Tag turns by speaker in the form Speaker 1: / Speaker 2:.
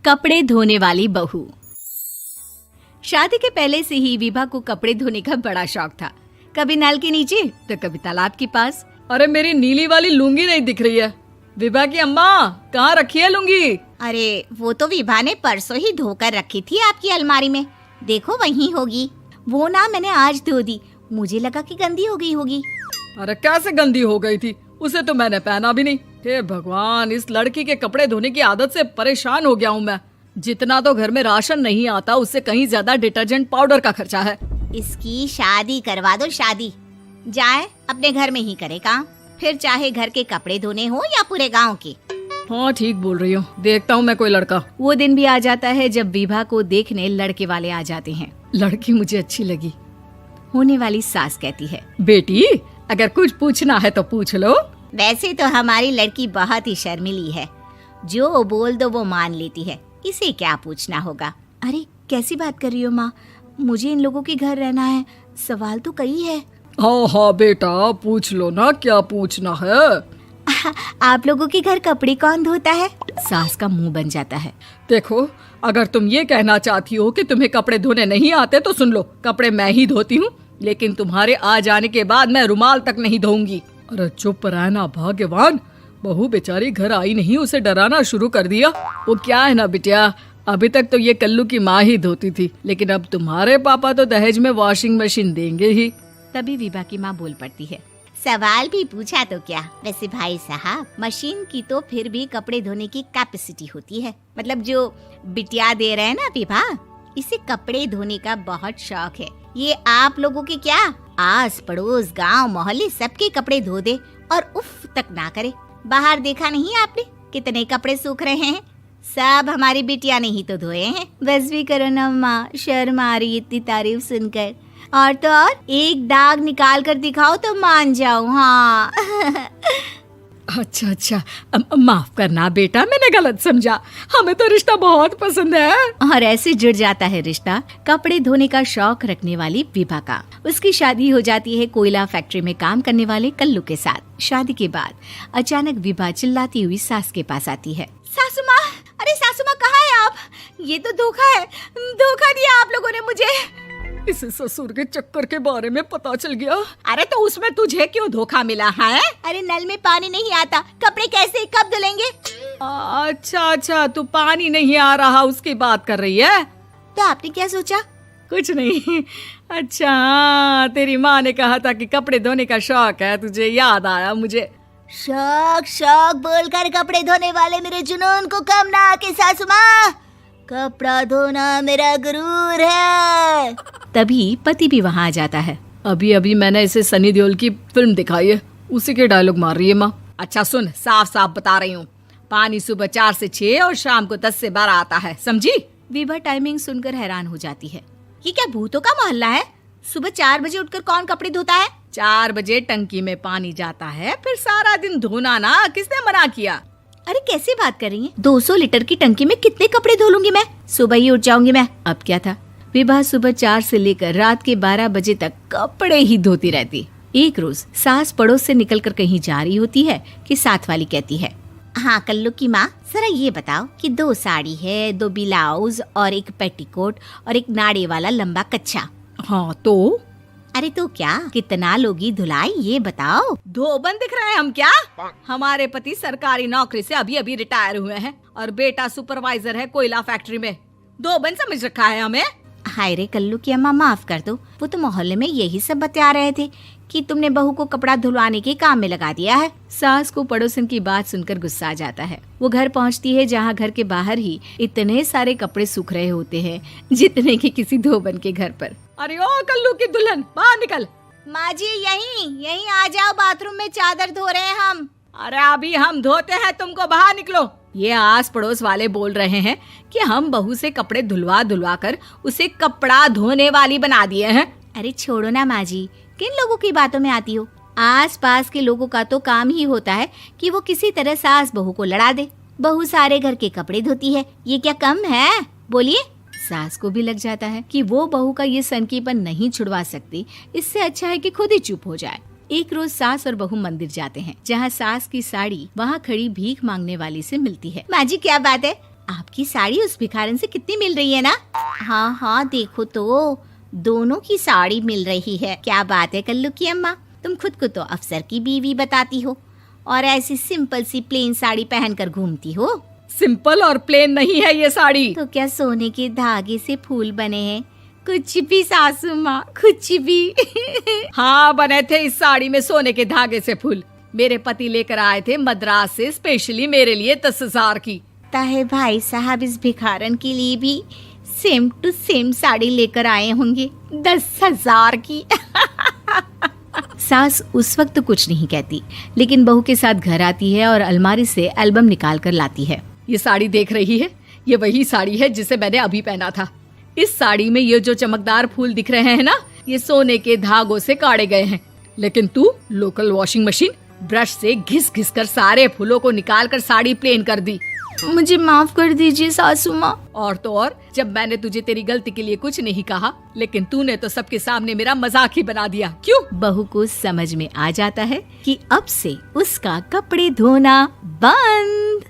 Speaker 1: कपड़े धोने वाली बहू। शादी के पहले से ही विभा को कपड़े धोने का बड़ा शौक था। कभी नल के नीचे तो कभी तालाब के पास।
Speaker 2: अरे मेरी नीली वाली लुंगी नहीं दिख रही है। विभा की अम्मा, कहाँ रखी है लुंगी?
Speaker 3: अरे वो तो विभा ने परसों ही धोकर रखी थी आपकी अलमारी में, देखो वहीं होगी। वो ना मैंने आज धो दी, मुझे लगा कि गंदी हो गई होगी।
Speaker 2: अरे कैसे गंदी हो गई थी? उसे तो मैंने पहना भी नहीं। हे भगवान, इस लड़की के कपड़े धोने की आदत से परेशान हो गया हूँ मैं। जितना तो घर में राशन नहीं आता, उससे कहीं ज्यादा डिटर्जेंट पाउडर का खर्चा है।
Speaker 3: इसकी शादी करवा दो, शादी जाए अपने घर में ही करे काम, फिर चाहे घर के कपड़े धोने हो या पूरे गांव के।
Speaker 2: हाँ ठीक बोल रही हो, देखता हूँ मैं कोई लड़का।
Speaker 1: वो दिन भी आ जाता है जब विभा को देखने लड़के वाले आ जाते हैं।
Speaker 2: लड़की मुझे अच्छी लगी।
Speaker 1: होने वाली सास कहती है,
Speaker 2: बेटी अगर कुछ पूछना है तो पूछ लो।
Speaker 3: वैसे तो हमारी लड़की बहुत ही शर्मीली है, जो बोल दो वो मान लेती है, इसे क्या पूछना होगा।
Speaker 1: अरे कैसी बात कर रही हो माँ, मुझे इन लोगों के घर रहना है, सवाल तो कई है।
Speaker 2: हाँ हाँ बेटा, पूछ लो ना, क्या पूछना है।
Speaker 1: आप लोगों के घर कपड़े कौन धोता है? सास का मुंह बन जाता है।
Speaker 2: देखो, अगर तुम ये कहना चाहती हो कि तुम्हें कपड़े धोने नहीं आते तो सुन लो, कपड़े मैं ही धोती हूँ, लेकिन तुम्हारे आ जाने के बाद मैं रुमाल तक नहीं धोऊंगी। अरे चुप रहना भाग्यवान, बहू बेचारी घर आई नहीं, उसे डराना शुरू कर दिया। वो क्या है ना बिटिया, अभी तक तो ये कल्लू की माँ ही धोती थी, लेकिन अब तुम्हारे पापा तो दहेज में वॉशिंग मशीन देंगे ही।
Speaker 1: तभी विभा की माँ बोल पड़ती है,
Speaker 3: सवाल भी पूछा तो क्या। वैसे भाई साहब, मशीन की तो फिर भी कपड़े धोने की कैपेसिटी होती है। मतलब जो बिटिया दे रहे हैं ना विभा, इसे कपड़े धोने का बहुत शौक है। ये आप लोगों के क्या, आस पड़ोस गांव मोहल्ले सबके कपड़े धो दे और उफ तक ना करे। बाहर देखा नहीं आपने कितने कपड़े सूख रहे हैं? सब हमारी बिटिया ने ही तो धोए हैं।
Speaker 1: बस भी करो ना माँ, शर्म आ रही इतनी तारीफ सुनकर। और तो और एक दाग निकाल कर दिखाओ तो मान जाओ। हाँ
Speaker 2: अच्छा, माफ करना बेटा, मैंने गलत समझा। हमें तो रिश्ता बहुत पसंद है।
Speaker 1: और ऐसे जुड़ जाता है रिश्ता कपड़े धोने का शौक रखने वाली विभा का। उसकी शादी हो जाती है कोयला फैक्ट्री में काम करने वाले कल्लू के साथ। शादी के बाद अचानक विभा चिल्लाती हुई सास के पास आती है।
Speaker 3: सासू माँ, अरे सासू माँ कहाँ है आप? ये तो धोखा है, धोखा दिया आप लोगों ने मुझे।
Speaker 2: इसे ससुर के चक्कर के बारे में पता चल गया।
Speaker 3: अरे तो उसमें तुझे क्यों धोखा मिला है? अरे नल में पानी नहीं आता, कपड़े कैसे कब धुलेंगे?
Speaker 2: अच्छा, तू पानी नहीं आ रहा उसकी बात कर रही है।
Speaker 3: तो आपने क्या सोचा?
Speaker 2: कुछ नहीं। अच्छा, तेरी माँ ने कहा था कि कपड़े धोने का शौक है तुझे, याद आया मुझे।
Speaker 3: शौक बोलकर कपड़े धोने वाले मेरे जुनून को कम ना आके सासू माँ, कपड़ा धोना मेरा गुरूर है।
Speaker 1: तभी पति भी वहाँ आ जाता है।
Speaker 2: अभी मैंने इसे सनी देओल की फिल्म दिखाई है, उसी के डायलॉग मार रही है माँ। अच्छा सुन, साफ बता रही हूँ, पानी सुबह 4 से 6 और शाम को 10 से 12 आता है, समझी?
Speaker 1: विभा टाइमिंग सुनकर हैरान हो जाती है।
Speaker 3: ये क्या भूतों का मोहल्ला है? सुबह 4 बजे उठकर कौन कपड़े धोता है?
Speaker 2: 4 बजे टंकी में पानी जाता है, फिर सारा दिन धोना ना, किसने मना किया?
Speaker 1: अरे कैसी बात कर रही हैं? 200 लीटर की टंकी में कितने कपड़े धो लूंगी मैं? सुबह ही उठ जाऊंगी मैं। अब क्या था, विभा सुबह 4 से लेकर रात के 12 बजे तक कपड़े ही धोती रहती। एक रोज सास पड़ोस से निकलकर कहीं जा रही होती है कि साथ वाली कहती है,
Speaker 3: हाँ कल्लू की माँ, जरा ये बताओ कि 2 साड़ी है, 2 ब्लाउज और एक पेटीकोट और एक नाड़े वाला लंबा कच्छा।
Speaker 2: हाँ तो?
Speaker 3: अरे तो क्या, कितना लोगी धुलाई ये बताओ।
Speaker 2: धोबन दिख रहे हैं हम क्या? हमारे पति सरकारी नौकरी से अभी रिटायर हुए हैं और बेटा सुपरवाइजर है कोयला फैक्ट्री में। धोबन समझ रखा है हमें।
Speaker 3: हाय रे कल्लू की अम्मा, माफ कर दो, वो तो मोहल्ले में यही सब बता रहे थे कि तुमने बहू को कपड़ा धुलवाने के काम में लगा दिया है।
Speaker 1: सास को पड़ोसन की बात सुनकर गुस्सा आ जाता है। वो घर पहुंचती है जहां घर के बाहर ही इतने सारे कपड़े सूख रहे होते हैं जितने कि किसी धोबन के घर पर।
Speaker 2: अरे ओ कल्लू की दुल्हन, बाहर निकल।
Speaker 3: माँ जी यहीं आ जाओ, बाथरूम में चादर धो रहे हैं हम।
Speaker 2: अरे अभी हम धोते हैं, तुमको बाहर निकलो। ये आस पड़ोस वाले बोल रहे हैं कि हम बहू से कपड़े धुलवा कर उसे कपड़ा धोने वाली बना दिए हैं।
Speaker 1: अरे छोड़ो ना माँ जी, किन लोगों की बातों में आती हो? आस पास के लोगों का तो काम ही होता है कि वो किसी तरह सास बहू को लड़ा दे। बहू सारे घर के कपड़े धोती है, ये क्या कम है? बोलिए। सास को भी लग जाता है कि वो बहू का ये सनकीपन नहीं छुड़वा सकती, इससे अच्छा है कि खुद ही चुप हो जाए। एक रोज सास और बहू मंदिर जाते हैं, जहाँ सास की साड़ी वहाँ खड़ी भीख मांगने वाली से मिलती है।
Speaker 3: माँ जी क्या बात है, आपकी साड़ी उस भिखारन से कितनी मिल रही है ना? हाँ हाँ देखो तो, दोनों की साड़ी मिल रही है। क्या बात है कल्लू की अम्मा, तुम खुद को तो अफसर की बीवी बताती हो और ऐसी सिंपल सी प्लेन साड़ी पहनकर घूमती हो।
Speaker 2: सिंपल और प्लेन नहीं है ये साड़ी।
Speaker 3: तो क्या सोने के धागे से फूल बने हैं? कुछ भी सासू माँ, कुछ भी।
Speaker 2: हाँ बने थे इस साड़ी में सोने के धागे से फूल। मेरे पति लेकर आए थे मद्रास से स्पेशली मेरे लिए 10,000 की।
Speaker 3: ताहे भाई साहब इस भिखारन के लिए भी सेम टू सेम साड़ी लेकर आए होंगे 10,000 की। सास उस वक्त तो कुछ नहीं कहती, लेकिन बहू के साथ घर आती है और अलमारी से एल्बम निकाल कर लाती है।
Speaker 2: ये साड़ी देख रही है, ये वही साड़ी है जिसे मैंने अभी पहना था। इस साड़ी में ये जो चमकदार फूल दिख रहे हैं ना, ये सोने के धागों से काढ़े गए हैं। लेकिन तू लोकल वॉशिंग मशीन ब्रश से घिस घिस कर सारे फूलों को निकाल कर साड़ी प्लेन कर दी।
Speaker 3: मुझे माफ कर दीजिए सासू माँ।
Speaker 2: और तो और, जब मैंने तुझे तेरी गलती के लिए कुछ नहीं कहा, लेकिन तूने तो सबके सामने मेरा मजाक ही बना दिया। क्यों?
Speaker 3: बहू को समझ में आ जाता है कि अब से उसका कपड़े धोना बंद।